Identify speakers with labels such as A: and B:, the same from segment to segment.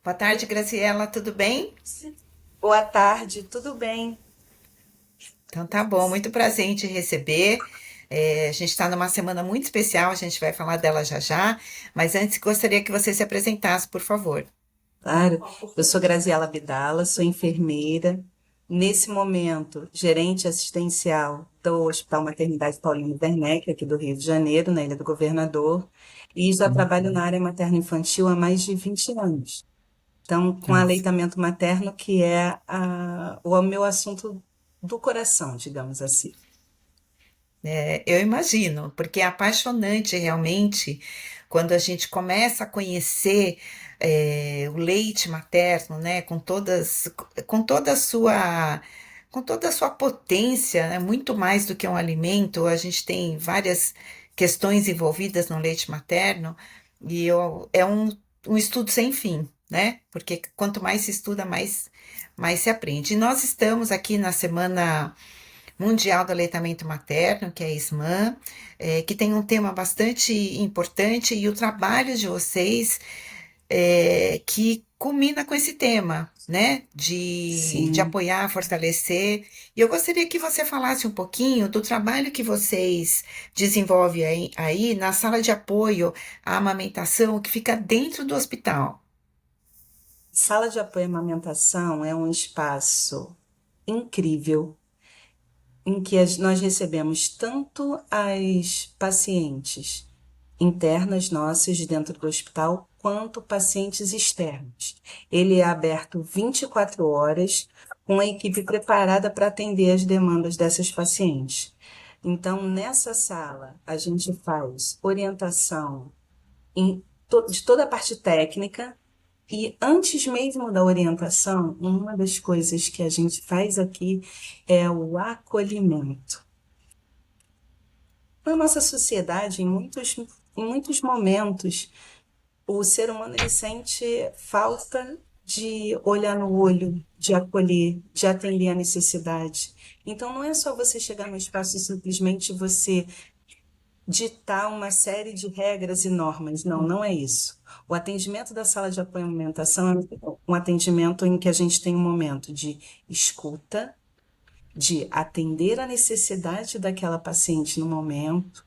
A: Boa tarde, Graciela, tudo bem?
B: Boa tarde, tudo bem?
A: Então tá bom, muito prazer em te receber. A gente está numa semana muito especial, a gente vai falar dela já já, mas antes gostaria que você se apresentasse, por favor.
B: Claro, eu sou Graziela Abdala, sou enfermeira. Nesse momento, gerente assistencial do Hospital Maternidade Paulino Werneck, aqui do Rio de Janeiro, na Ilha do Governador, e já trabalho na área materno-infantil há mais de 20 anos. Então, com
A: Nossa.
B: aleitamento materno, que é o meu assunto do coração, digamos assim.
A: Eu imagino, porque é apaixonante realmente quando a gente começa a conhecer o leite materno, né, com toda a sua, com toda a sua potência, né, muito mais do que um alimento. A gente tem várias questões envolvidas no leite materno é um estudo sem fim, né? Porque quanto mais se estuda, mais se aprende. E nós estamos aqui na semana Mundial do Aleitamento Materno, que é a ISMAM, que tem um tema bastante importante e o trabalho de vocês que culmina com esse tema, né? De
B: Sim.
A: apoiar, fortalecer. E eu gostaria que você falasse um pouquinho do trabalho que vocês desenvolvem aí na sala de apoio à amamentação que fica dentro do hospital.
B: Sala de apoio à amamentação é um espaço incrível em que nós recebemos tanto as pacientes internas nossas de dentro do hospital, quanto pacientes externos. Ele é aberto 24 horas, com a equipe preparada para atender as demandas dessas pacientes. Então, nessa sala, a gente faz orientação de toda a parte técnica, e antes mesmo da orientação, uma das coisas que a gente faz aqui é o acolhimento. Na nossa sociedade, em muitos momentos, o ser humano ele sente falta de olhar no olho, de acolher, de atender a necessidade. Então, não é só você chegar no espaço e simplesmente você ditar uma série de regras e normas. Não, não é isso. O atendimento da sala de apoio à alimentação é um atendimento em que a gente tem um momento de escuta, de atender a necessidade daquela paciente no momento,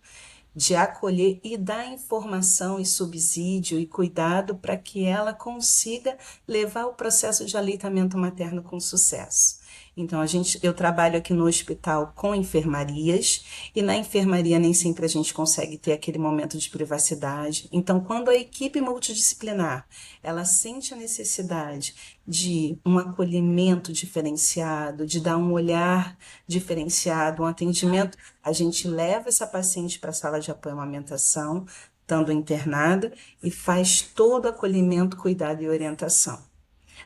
B: de acolher e dar informação e subsídio e cuidado para que ela consiga levar o processo de aleitamento materno com sucesso. Então, eu trabalho aqui no hospital com enfermarias, e na enfermaria nem sempre a gente consegue ter aquele momento de privacidade. Então, quando a equipe multidisciplinar, ela sente a necessidade de um acolhimento diferenciado, de dar um olhar diferenciado, um atendimento, a gente leva essa paciente para a sala de apoio à amamentação, estando internada, e faz todo o acolhimento, cuidado e orientação.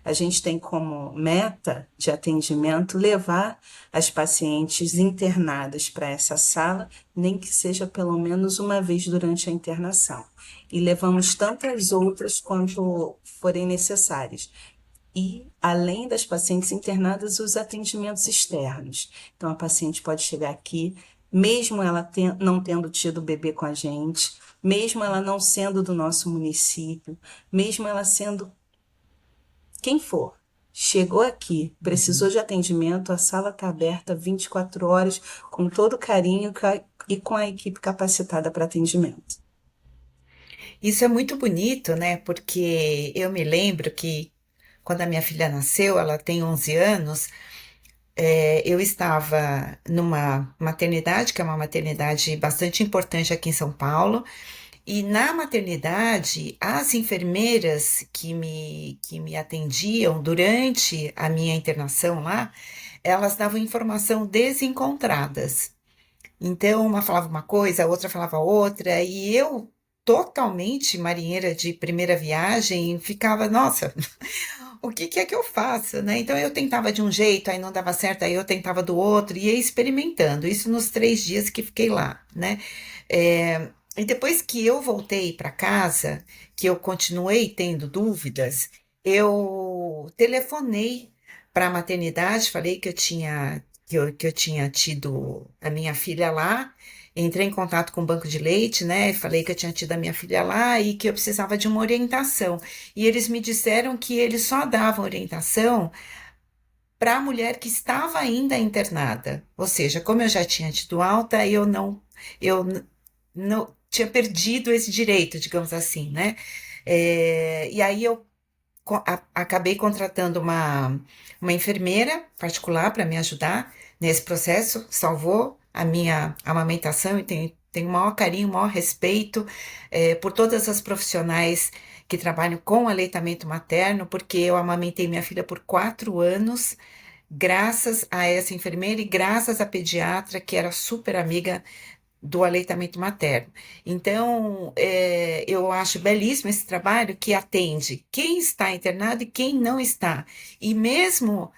B: A gente tem como meta de atendimento levar as pacientes internadas para essa sala, nem que seja pelo menos uma vez durante a internação. E levamos tantas outras quanto forem necessárias. E, além das pacientes internadas, os atendimentos externos. Então, a paciente pode chegar aqui, mesmo ela não tendo tido bebê com a gente, mesmo ela não sendo do nosso município, mesmo ela sendo quem for. Chegou aqui, precisou de atendimento, a sala está aberta 24 horas, com todo carinho e com a equipe capacitada para atendimento.
A: Isso é muito bonito, né? Porque eu me lembro que quando a minha filha nasceu, ela tem 11 anos. Eu estava numa maternidade, que é uma maternidade bastante importante aqui em São Paulo, e na maternidade, as enfermeiras que me atendiam durante a minha internação lá, elas davam informação desencontradas. Então, uma falava uma coisa, a outra falava outra, e eu, totalmente marinheira de primeira viagem, ficava, nossa, o que que é que eu faço, né? Então eu tentava de um jeito, aí não dava certo, aí eu tentava do outro, e ia experimentando. Isso nos 3 dias que fiquei lá, né? E depois que eu voltei para casa, que eu continuei tendo dúvidas, eu telefonei para a maternidade, falei que eu tinha tido a minha filha lá entrei em contato com o banco de leite, né? Falei que eu tinha tido a minha filha lá e que eu precisava de uma orientação. E eles me disseram que eles só davam orientação para a mulher que estava ainda internada. Ou seja, como eu já tinha tido alta, eu não tinha perdido esse direito, digamos assim, né? E aí eu acabei contratando uma enfermeira particular para me ajudar nesse processo, salvou a minha amamentação e tenho o maior carinho, o maior respeito por todas as profissionais que trabalham com aleitamento materno, porque eu amamentei minha filha por 4 anos, graças a essa enfermeira e graças à pediatra, que era super amiga do aleitamento materno. Então, eu acho belíssimo esse trabalho que atende quem está internado e quem não está. E mesmo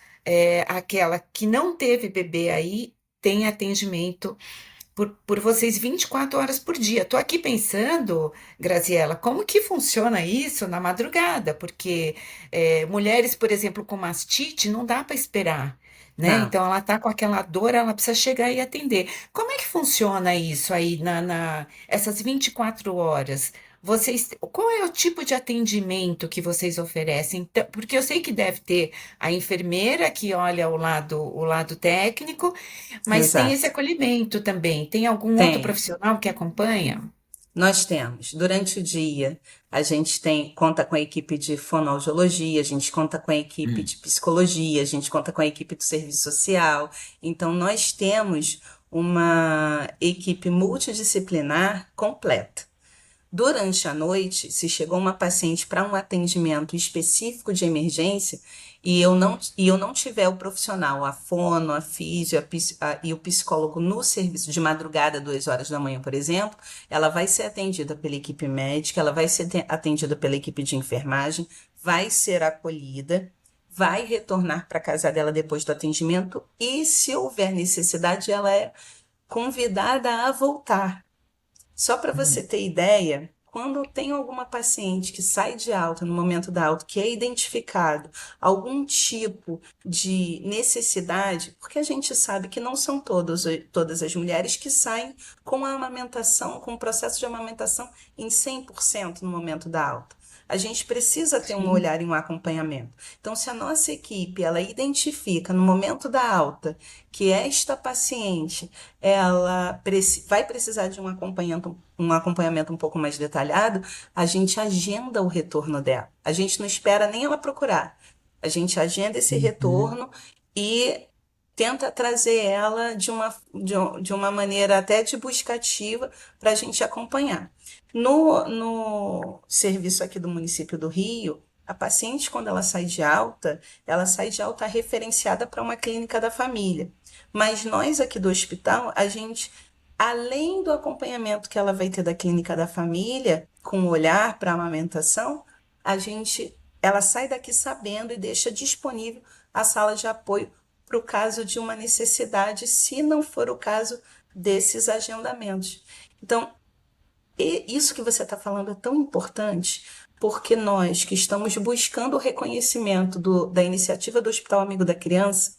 A: aquela que não teve bebê aí, tem atendimento por vocês 24 horas por dia. Estou aqui pensando, Graziela, como que funciona isso na madrugada? Porque mulheres, por exemplo, com mastite, não dá para esperar, né?
B: Não.
A: Então, ela está com aquela dor, ela precisa chegar e atender. Como é que funciona isso aí, essas 24 horas? Qual é o tipo de atendimento que vocês oferecem? Então, porque eu sei que deve ter a enfermeira que olha o lado técnico, mas tem esse
B: Exato.
A: acolhimento também. Tem algum outro
B: Tem.
A: profissional que acompanha?
B: Nós temos, durante o dia, a gente conta com a equipe de fonoaudiologia, a gente conta com a equipe
A: Hum.
B: de psicologia, a gente conta com a equipe do serviço social. Então, nós temos uma equipe multidisciplinar completa. Durante a noite, se chegou uma paciente para um atendimento específico de emergência e eu não tiver o profissional, a fono, a físio e o psicólogo no serviço de madrugada, 2 horas da manhã, por exemplo, ela vai ser atendida pela equipe médica, ela vai ser atendida pela equipe de enfermagem, vai ser acolhida, vai retornar para a casa dela depois do atendimento e, se houver necessidade, ela é convidada a voltar. Só para você
A: Hum.
B: ter ideia, quando tem alguma paciente que sai de alta no momento da alta, que é identificado algum tipo de necessidade, porque a gente sabe que não são todas as mulheres que saem com a amamentação, com o processo de amamentação em 100% no momento da alta. A gente precisa ter um
A: Sim.
B: olhar e um acompanhamento. Então, se a nossa equipe ela identifica no momento da alta que esta paciente ela vai precisar de um acompanhamento um pouco mais detalhado, a gente agenda o retorno dela. A gente não espera nem ela procurar. A gente agenda esse
A: Uhum.
B: retorno e tenta trazer ela de uma maneira até de buscativa para a gente acompanhar. No serviço aqui do município do Rio, a paciente, quando ela sai de alta referenciada para uma clínica da família. Mas nós aqui do hospital, a gente, além do acompanhamento que ela vai ter da clínica da família, com o olhar para a amamentação, ela sai daqui sabendo e deixa disponível a sala de apoio para o caso de uma necessidade, se não for o caso desses agendamentos. Então, isso que você está falando é tão importante, porque nós que estamos buscando o reconhecimento da iniciativa do Hospital Amigo da Criança,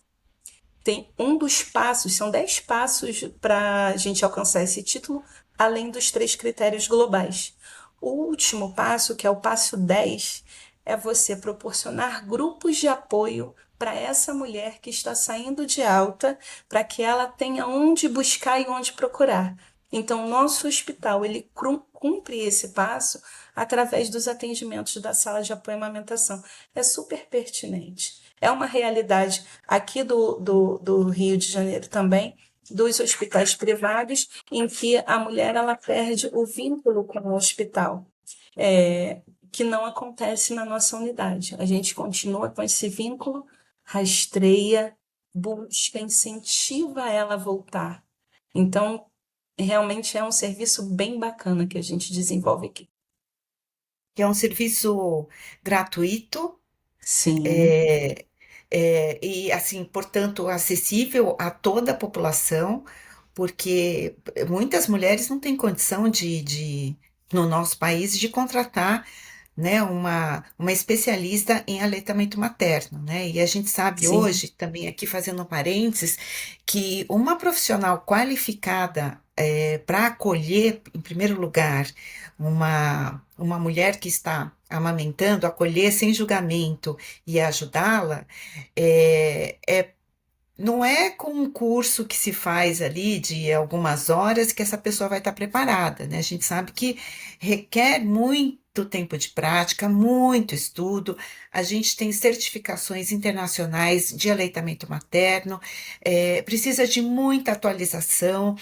B: tem um dos passos, são 10 passos para a gente alcançar esse título, além dos 3 critérios globais. O último passo, que é o passo 10, é você proporcionar grupos de apoio para essa mulher que está saindo de alta, para que ela tenha onde buscar e onde procurar. Então, o nosso hospital, ele cumpre esse passo através dos atendimentos da sala de apoio à amamentação. É super pertinente. É uma realidade aqui do Rio de Janeiro também, dos hospitais privados, em que a mulher ela perde o vínculo com o hospital, que não acontece na nossa unidade. A gente continua com esse vínculo, rastreia, busca, incentiva ela a voltar. Então, realmente é um serviço bem bacana que a gente desenvolve aqui.
A: Que é um serviço gratuito,
B: Sim,
A: é, e assim, portanto, acessível a toda a população, porque muitas mulheres não têm condição no nosso país, de contratar né, uma especialista em aleitamento materno, né? E a gente sabe
B: Sim.
A: hoje, também aqui fazendo um parênteses, que uma profissional qualificada para acolher, em primeiro lugar, uma mulher que está amamentando, acolher sem julgamento e ajudá-la, não é com um curso que se faz ali de algumas horas que essa pessoa vai estar preparada, né? A gente sabe que requer muito tempo de prática, muito estudo. A gente tem certificações internacionais de aleitamento materno, precisa de muita atualização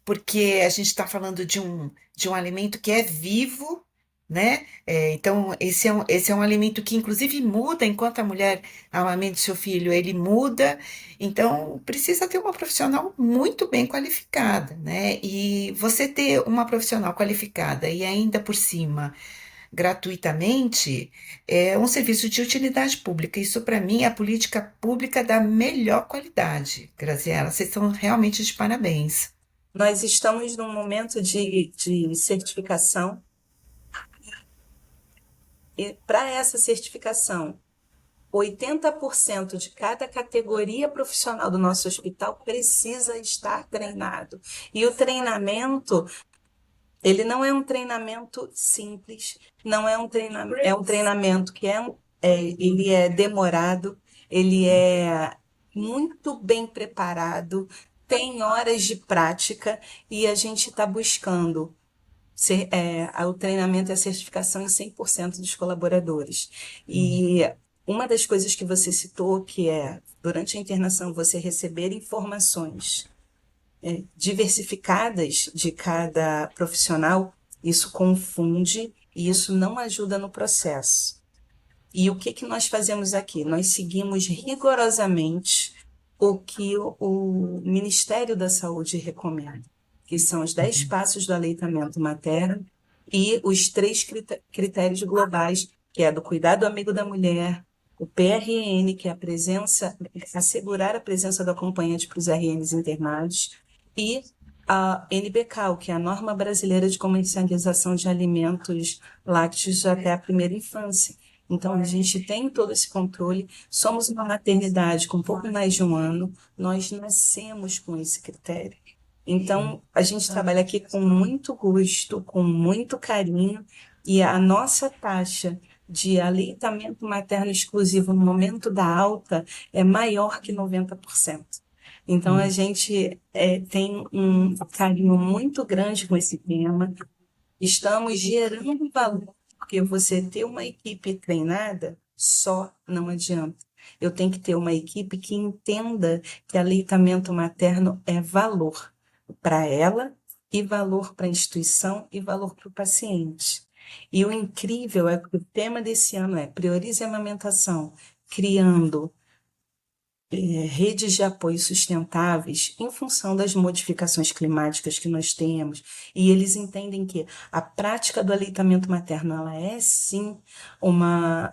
A: porque a gente está falando de um alimento que é vivo, né? Então, esse é um alimento que, inclusive, muda enquanto a mulher amamenta o seu filho, ele muda. Então, precisa ter uma profissional muito bem qualificada, né? E você ter uma profissional qualificada e ainda por cima, gratuitamente, é um serviço de utilidade pública. Isso, para mim, é a política pública da melhor qualidade. Graziela, vocês estão realmente de parabéns.
B: Nós estamos num momento de certificação, e para essa certificação, 80% de cada categoria profissional do nosso hospital precisa estar treinado. E o treinamento, ele não é um treinamento simples, não é um treinamento, é um treinamento que ele é demorado, ele é muito bem preparado, tem horas de prática e a gente está buscando o treinamento e a certificação em 100% dos colaboradores. E uma das coisas que você citou, que é, durante a internação, você receber informações diversificadas de cada profissional, isso confunde e isso não ajuda no processo. E o que que nós fazemos aqui? Nós seguimos rigorosamente o que o Ministério da Saúde recomenda, que são os 10 passos do aleitamento materno e os três critérios globais, que é do cuidado amigo da mulher, o PRN, que é a presença, assegurar a presença do acompanhante para os RNs internados, e a NBCAL, que é a Norma Brasileira de Comercialização de Alimentos Lácteos até a primeira infância. Então, a gente tem todo esse controle. Somos uma maternidade com pouco mais de um ano, nós nascemos com esse critério. Então, a gente trabalha aqui com muito gosto, com muito carinho, e a nossa taxa de aleitamento materno exclusivo no momento da alta é maior que 90%. Então, a gente tem um carinho muito grande com esse tema. Estamos gerando valor, porque você ter uma equipe treinada só não adianta. Eu tenho que ter uma equipe que entenda que aleitamento materno é valor para ela e valor para a instituição e valor para o paciente. E o incrível é que o tema desse ano é Priorize a Amamentação, criando redes de apoio sustentáveis em função das modificações climáticas que nós temos, e eles entendem que a prática do aleitamento materno ela é sim uma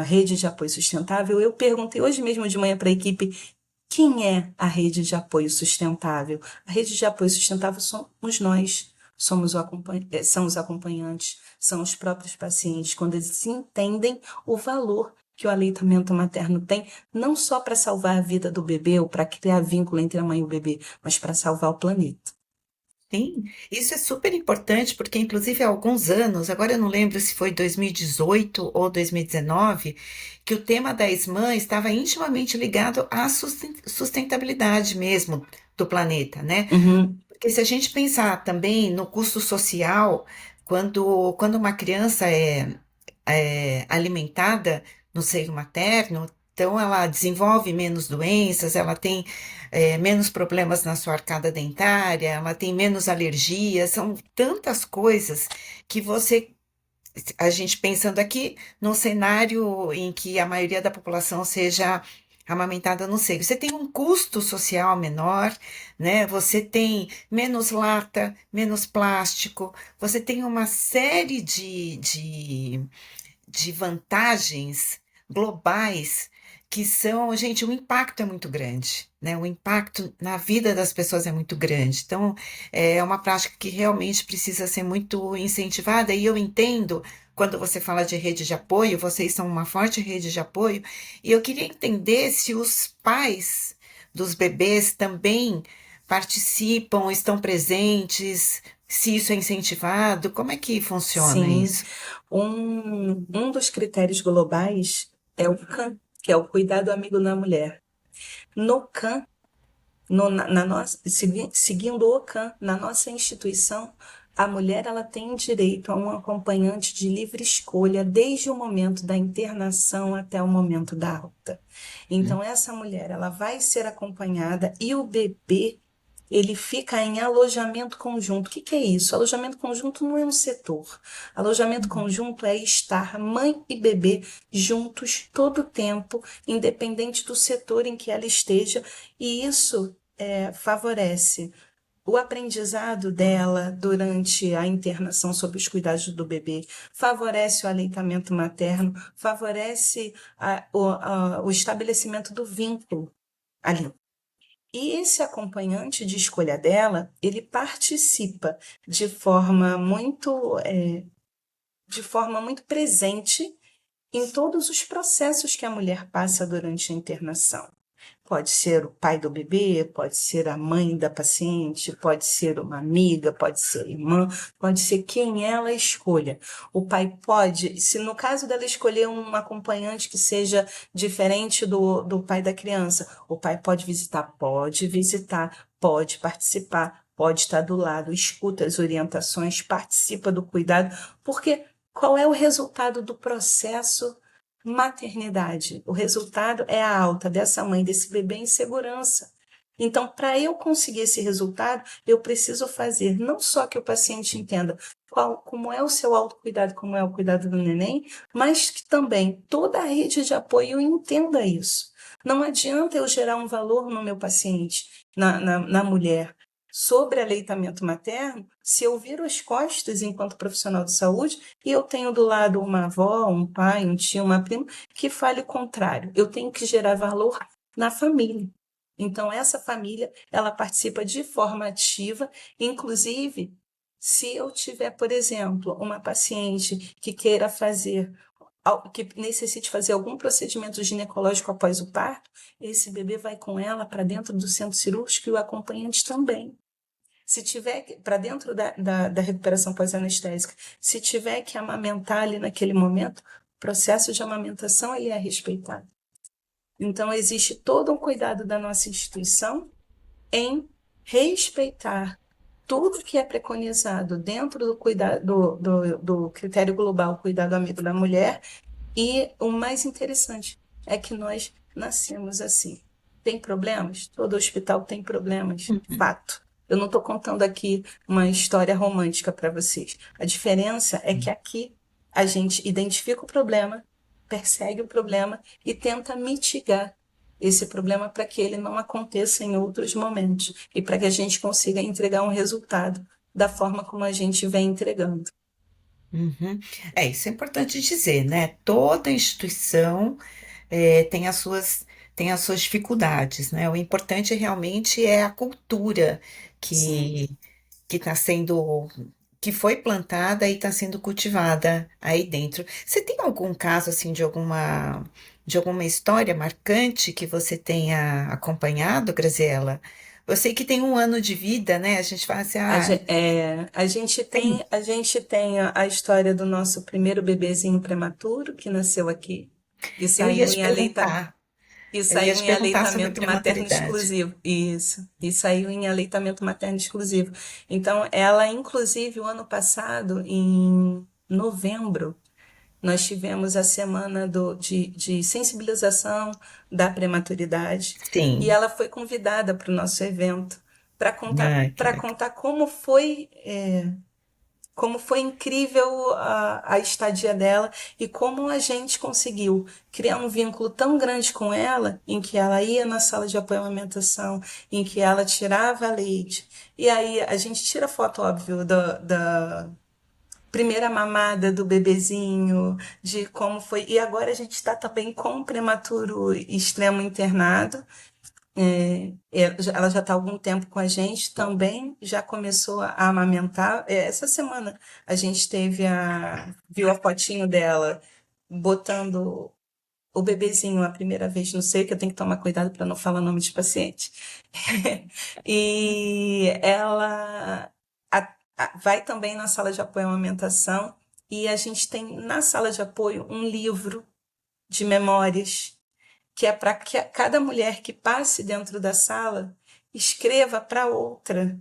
B: rede de apoio sustentável. Eu perguntei hoje mesmo de manhã para a equipe quem é a rede de apoio sustentável. A rede de apoio sustentável somos nós. São os acompanhantes, são os próprios pacientes, quando eles entendem o valor que o aleitamento materno tem, não só para salvar a vida do bebê ou para criar vínculo entre a mãe e o bebê, mas para salvar o planeta.
A: Sim, isso é super importante porque, inclusive, há alguns anos, agora eu não lembro se foi 2018 ou 2019, que o tema da mães estava intimamente ligado à sustentabilidade mesmo do planeta, né?
B: Uhum.
A: Porque se a gente pensar também no custo social, quando uma criança é alimentada no seio materno, então ela desenvolve menos doenças, ela tem menos problemas na sua arcada dentária, ela tem menos alergias, são tantas coisas que a gente pensando aqui num cenário em que a maioria da população seja amamentada no seio. Você tem um custo social menor, né? Você tem menos lata, menos plástico, você tem uma série de vantagens globais que são, gente, o impacto é muito grande, né? O impacto na vida das pessoas é muito grande. Então, é uma prática que realmente precisa ser muito incentivada. E eu entendo, quando você fala de rede de apoio, vocês são uma forte rede de apoio, e eu queria entender se os pais dos bebês também participam, estão presentes, se isso é incentivado, como é que funciona
B: Sim,
A: isso?
B: um dos critérios globais é o CAN, que é o cuidado amigo na mulher. No CAN, na nossa, seguindo o CAN, na nossa instituição, a mulher ela tem direito a um acompanhante de livre escolha desde o momento da internação até o momento da alta. Então, essa mulher ela vai ser acompanhada e o bebê ele fica em alojamento conjunto. O que que é isso? Alojamento conjunto não é um setor. Alojamento conjunto é estar mãe e bebê juntos todo o tempo, independente do setor em que ela esteja, e isso favorece o aprendizado dela durante a internação sob os cuidados do bebê, favorece o aleitamento materno, favorece o estabelecimento do vínculo ali. E esse acompanhante de escolha dela, ele participa de forma de forma muito presente em todos os processos que a mulher passa durante a internação. Pode ser o pai do bebê, pode ser a mãe da paciente, pode ser uma amiga, pode ser irmã, pode ser quem ela escolha. O pai pode, se no caso dela escolher um acompanhante que seja diferente do pai da criança, o pai pode visitar, pode participar, pode estar do lado, escuta as orientações, participa do cuidado, porque qual é o resultado do processo maternidade? O resultado é a alta dessa mãe, desse bebê em segurança. Então, para eu conseguir esse resultado, eu preciso fazer não só que o paciente entenda como é o seu autocuidado, como é o cuidado do neném, mas que também toda a rede de apoio entenda isso. Não adianta eu gerar um valor no meu paciente, na mulher, sobre aleitamento materno, se eu viro as costas enquanto profissional de saúde e eu tenho do lado uma avó, um pai, um tio, uma prima que fale o contrário. Eu tenho que gerar valor na família. Então, essa família, ela participa de forma ativa, inclusive, se eu tiver, por exemplo, uma paciente que queira fazer, que necessite fazer algum procedimento ginecológico após o parto, esse bebê vai com ela para dentro do centro cirúrgico e o acompanhante também. Se tiver para dentro da recuperação pós-anestésica, se tiver que amamentar ali naquele momento, o processo de amamentação ele é respeitado. Então, existe todo um cuidado da nossa instituição em respeitar tudo que é preconizado dentro do, cuidado, do critério global cuidado amigo da mulher. E o mais interessante é que nós nascemos assim. Tem problemas? Todo hospital tem problemas,
A: Uhum.
B: fato. Eu não estou contando aqui uma história romântica para vocês. A diferença é que aqui a gente identifica o problema, persegue o problema e tenta mitigar esse problema para que ele não aconteça em outros momentos e para que a gente consiga entregar um resultado da forma como a gente vem entregando.
A: Uhum. É, isso é importante dizer, né? Toda instituição tem as suas dificuldades, né? O importante realmente é a cultura
B: Sim.
A: que que está sendo, que foi plantada e está sendo cultivada aí dentro. Você tem algum caso assim de alguma história marcante que você tenha acompanhado, Graziela? Eu sei que tem um ano de vida, né? A gente fala assim, tem.
B: A gente tem a história do nosso primeiro bebezinho prematuro que nasceu aqui e
A: Eu ia
B: saiu
A: te
B: em aleita,
A: perguntar,
B: e
A: eu ia
B: saiu
A: te
B: em
A: perguntar sobre
B: aleitamento materno
A: pré-maternidade.
B: exclusivo. Isso, e saiu em aleitamento materno exclusivo. Então, ela, inclusive, o ano passado, em novembro, nós tivemos a semana de sensibilização da prematuridade e
A: Sim,
B: ela foi convidada para o nosso evento
A: ai, que
B: para
A: legal.
B: contar como foi incrível a estadia dela e como a gente conseguiu criar um vínculo tão grande com ela, em que ela ia na sala de apoio à amamentação, em que ela tirava leite. E aí a gente tira foto, óbvio, primeira mamada do bebezinho, de como foi. E agora a gente está também com o prematuro extremo internado. Ela já está há algum tempo com a gente, também já começou a amamentar. Essa semana a gente viu a fotinho dela botando o bebezinho a primeira vez no seio, que eu tenho que tomar cuidado para não falar nome de paciente. E ela vai também na sala de apoio à amamentação, e a gente tem na sala de apoio um livro de memórias, que é para que cada mulher que passe dentro da sala escreva para outra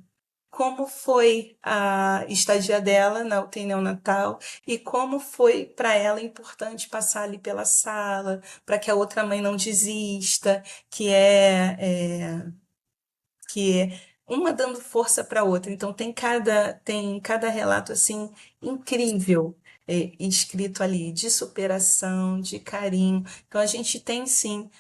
B: como foi a estadia dela na UTI neonatal e como foi para ela importante passar ali pela sala, para que a outra mãe não desista, que é uma dando força para a outra. Então tem cada relato assim incrível, escrito ali de superação, de carinho. Então a gente tem sim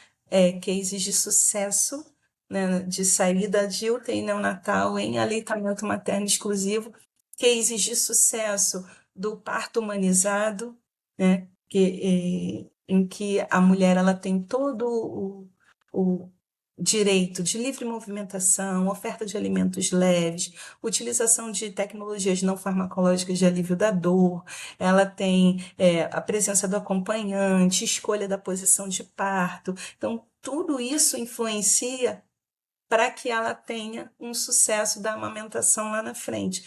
B: cases de sucesso, né, de saída de UTI neonatal em aleitamento materno exclusivo, cases de sucesso do parto humanizado, né, em que a mulher ela tem todo o direito de livre movimentação, oferta de alimentos leves, utilização de tecnologias não farmacológicas de alívio da dor, ela tem a presença do acompanhante, escolha da posição de parto. Então, tudo isso influencia para que ela tenha um sucesso da amamentação lá na frente.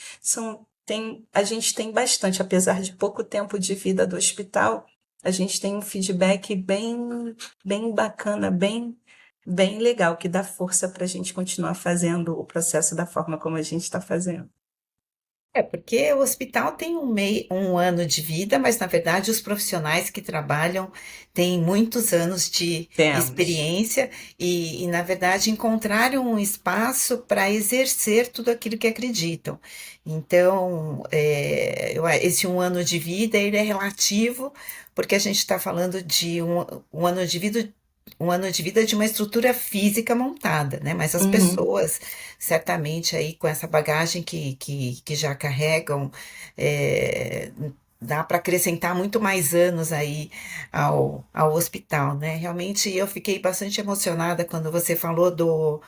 B: A gente tem bastante, apesar de pouco tempo de vida do hospital, a gente tem um feedback bem, bem bacana, bem legal, que dá força para a gente continuar fazendo o processo da forma como a gente está fazendo.
A: É, porque o hospital tem um ano de vida, mas na verdade os profissionais que trabalham têm muitos anos de
B: Temos.
A: experiência e na verdade, encontraram um espaço para exercer tudo aquilo que acreditam. Então, esse um ano de vida, ele é relativo, porque a gente está falando de um ano de vida. Um ano de vida de uma estrutura física montada, né? Mas as
B: Uhum.
A: pessoas certamente aí com essa bagagem que já carregam, é, dá para acrescentar muito mais anos aí ao hospital, né? Realmente eu fiquei bastante emocionada quando você falou do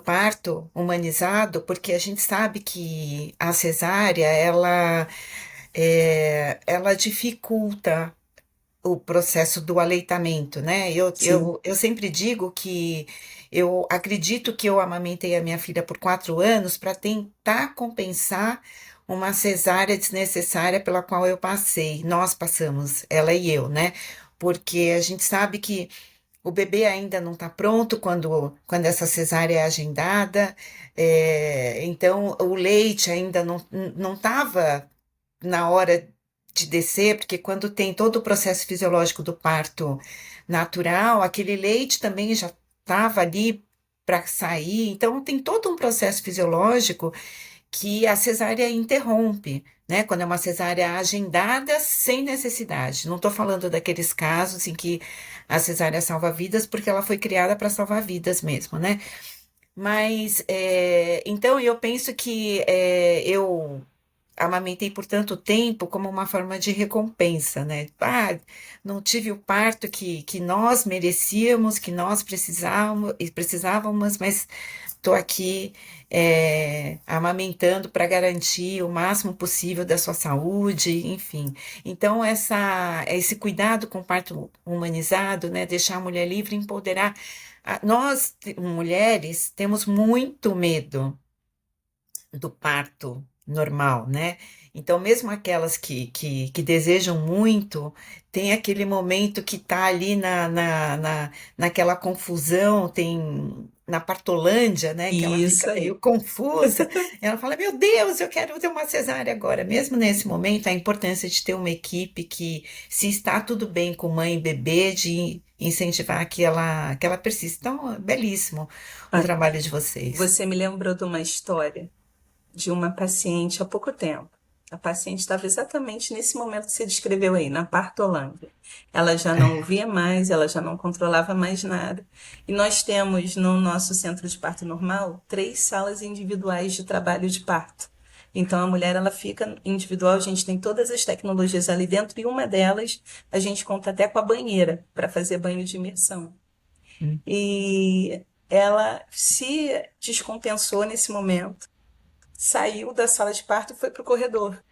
A: parto humanizado, porque a gente sabe que a cesárea, ela dificulta o processo do aleitamento, né? Eu,
B: Sim.
A: eu, eu sempre digo que eu acredito que eu amamentei a minha filha por 4 anos para tentar compensar uma cesárea desnecessária pela qual eu passei. Nós passamos, ela e eu, né? Porque a gente sabe que o bebê ainda não está pronto quando essa cesárea é agendada, então o leite ainda não estava na hora de descer, porque quando tem todo o processo fisiológico do parto natural, aquele leite também já estava ali para sair, então tem todo um processo fisiológico que a cesárea interrompe, né? Quando é uma cesárea agendada sem necessidade. Não estou falando daqueles casos em que a cesárea salva vidas, porque ela foi criada para salvar vidas mesmo, né? Mas, então, eu penso que eu amamentei por tanto tempo como uma forma de recompensa, né? Ah, não tive o parto que nós merecíamos, que nós precisávamos, mas estou aqui amamentando para garantir o máximo possível da sua saúde, enfim. Então, esse cuidado com o parto humanizado, né? Deixar a mulher livre, empoderar. Nós, mulheres, temos muito medo do parto normal, né? Então, mesmo aquelas que desejam muito, tem aquele momento que tá ali naquela confusão, tem na partolândia, né? Que ela fica
B: Isso
A: meio
B: aí.
A: confusa. Ela fala: Meu Deus, eu quero ter uma cesárea agora. Mesmo nesse momento, a importância de ter uma equipe que, se está tudo bem com mãe e bebê, de incentivar que ela persista. Então, é belíssimo o
B: Ah,
A: trabalho de vocês.
B: você me lembrou de uma história de uma paciente há pouco tempo. A paciente estava exatamente nesse momento que você descreveu aí, na partolândia. Ela já não ouvia mais, ela já não controlava mais nada. E nós temos no nosso centro de parto normal 3 salas individuais de trabalho de parto. Então a mulher ela fica individual, a gente tem todas as tecnologias ali dentro e uma delas a gente conta até com a banheira para fazer banho de imersão.
A: Hum.
B: E ela se descompensou nesse momento, saiu da sala de parto e foi para o corredor.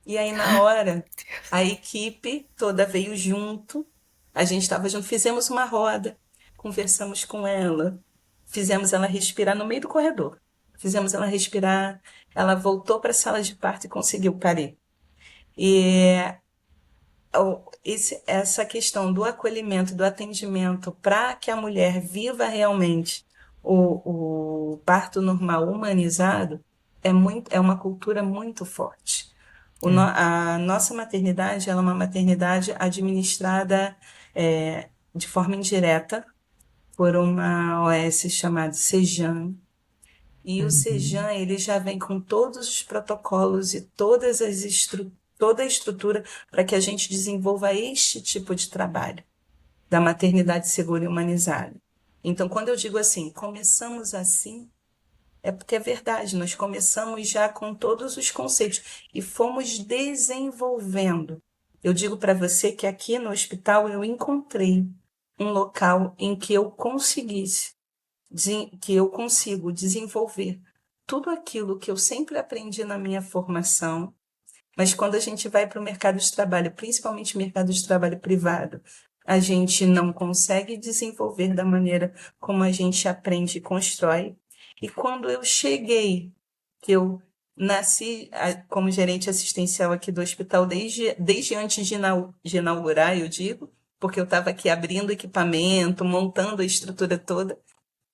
B: E aí, na hora, a equipe toda veio junto, a gente estava junto, fizemos uma roda, conversamos com ela, fizemos ela respirar no meio do corredor. Fizemos ela respirar, ela voltou para a sala de parto e conseguiu parir. E essa questão do acolhimento, do atendimento, para que a mulher viva realmente o parto normal humanizado, é uma cultura muito forte.
A: É.
B: A nossa maternidade ela é uma maternidade administrada de forma indireta por uma OS chamada Sejan. E o
A: Uhum.
B: Sejan ele já vem com todos os protocolos e toda a estrutura para que a gente desenvolva este tipo de trabalho da maternidade segura e humanizada. Então, quando eu digo assim, começamos assim, é porque é verdade, nós começamos já com todos os conceitos e fomos desenvolvendo. Eu digo para você que aqui no hospital eu encontrei um local em que eu conseguisse, que eu consigo desenvolver tudo aquilo que eu sempre aprendi na minha formação, mas quando a gente vai para o mercado de trabalho, principalmente mercado de trabalho privado, a gente não consegue desenvolver da maneira como a gente aprende e constrói. E quando eu cheguei, que eu nasci como gerente assistencial aqui do hospital desde antes de inaugurar, eu digo, porque eu estava aqui abrindo equipamento, montando a estrutura toda,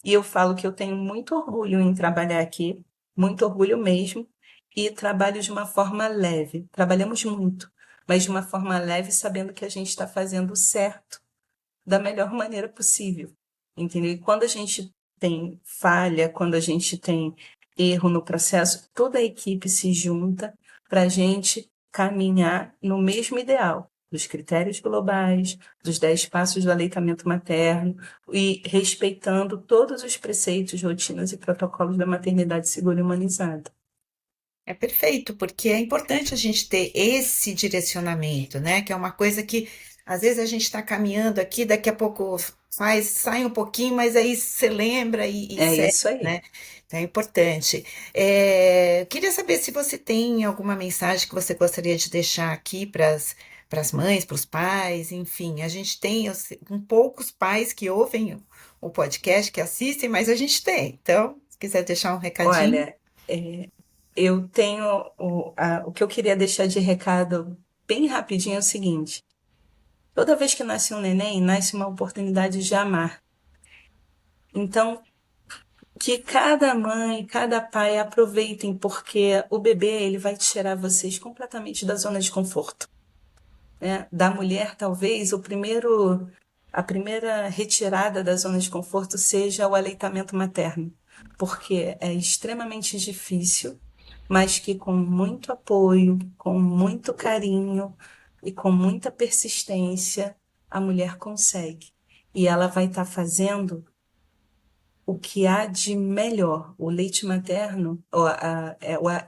B: e eu falo que eu tenho muito orgulho em trabalhar aqui, muito orgulho mesmo, e trabalho de uma forma leve. Trabalhamos muito, mas de uma forma leve, sabendo que a gente está fazendo certo da melhor maneira possível. Entendeu? E quando a gente tem falha, quando a gente tem erro no processo, toda a equipe se junta para a gente caminhar no mesmo ideal, dos critérios globais, dos 10 passos do aleitamento materno e respeitando todos os preceitos, rotinas e protocolos da maternidade segura e humanizada.
A: É perfeito, porque é importante a gente ter esse direcionamento, né? Que é uma coisa que às vezes a gente está caminhando aqui, daqui a pouco sai um pouquinho, mas aí você lembra e
B: É
A: segue,
B: isso aí.
A: né? Então é importante. Queria saber se você tem alguma mensagem que você gostaria de deixar aqui para as mães, para os pais, enfim. A gente tem um poucos pais que ouvem o podcast, que assistem, mas a gente tem. Então, se quiser deixar um recadinho.
B: Olha, é, eu tenho o que eu queria deixar de recado bem rapidinho é o seguinte: toda vez que nasce um neném, nasce uma oportunidade de amar. Então, que cada mãe, cada pai aproveitem, porque o bebê ele vai tirar vocês completamente da zona de conforto, né? Da mulher, talvez a primeira retirada da zona de conforto seja o aleitamento materno, porque é extremamente difícil, mas que com muito apoio, com muito carinho e com muita persistência, a mulher consegue. E ela vai estar fazendo o que há de melhor. O leite materno,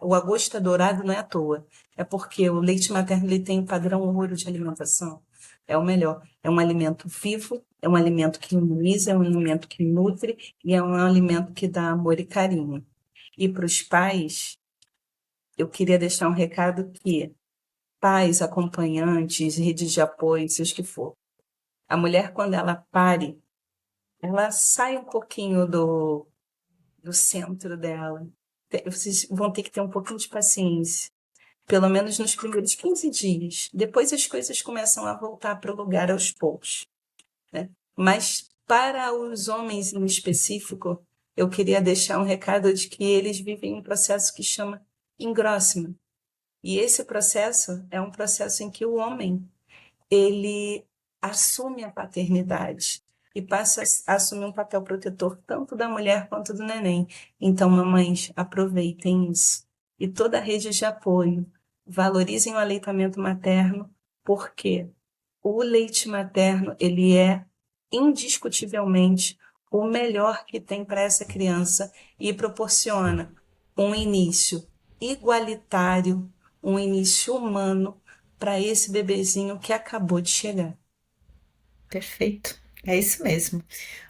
B: o agosto dourado não é à toa. É porque o leite materno ele tem um padrão ouro de alimentação. É o melhor. É um alimento vivo, é um alimento que imuniza, é um alimento que nutre e é um alimento que dá amor e carinho. E para os pais, eu queria deixar um recado que pais, acompanhantes, redes de apoio, seja o que for. A mulher, quando ela pare, ela sai um pouquinho do centro dela. Vocês vão ter que ter um pouquinho de paciência, pelo menos nos primeiros 15 dias. Depois as coisas começam a voltar para o lugar aos poucos, né? Mas para os homens em específico, eu queria deixar um recado de que eles vivem um processo que chama engrossment. E esse processo é um processo em que o homem ele assume a paternidade e passa a assumir um papel protetor tanto da mulher quanto do neném. Então, mamães, aproveitem isso. E toda a rede de apoio, valorizem o aleitamento materno, porque o leite materno, ele é indiscutivelmente o melhor que tem para essa criança e proporciona um início igualitário, um início humano para esse bebezinho que acabou de chegar.
A: Perfeito. É isso mesmo.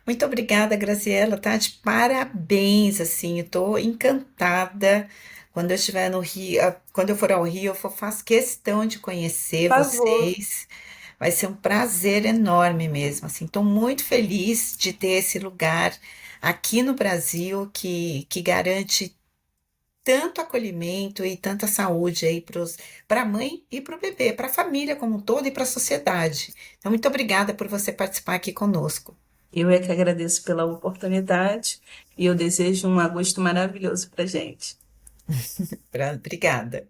A: Muito obrigada, Graziela, tá? De parabéns, assim, eu tô encantada. Quando eu estiver no Rio, quando eu for ao Rio, faço questão de conhecer
B: Por favor,
A: vocês. Vai ser um prazer enorme mesmo, assim. Estou muito feliz de ter esse lugar aqui no Brasil que garante tanto acolhimento e tanta saúde aí para a mãe e para o bebê, para a família como um todo e para a sociedade. Então, muito obrigada por você participar aqui conosco.
B: eu é que agradeço pela oportunidade e eu desejo um agosto maravilhoso para gente.
A: Obrigada.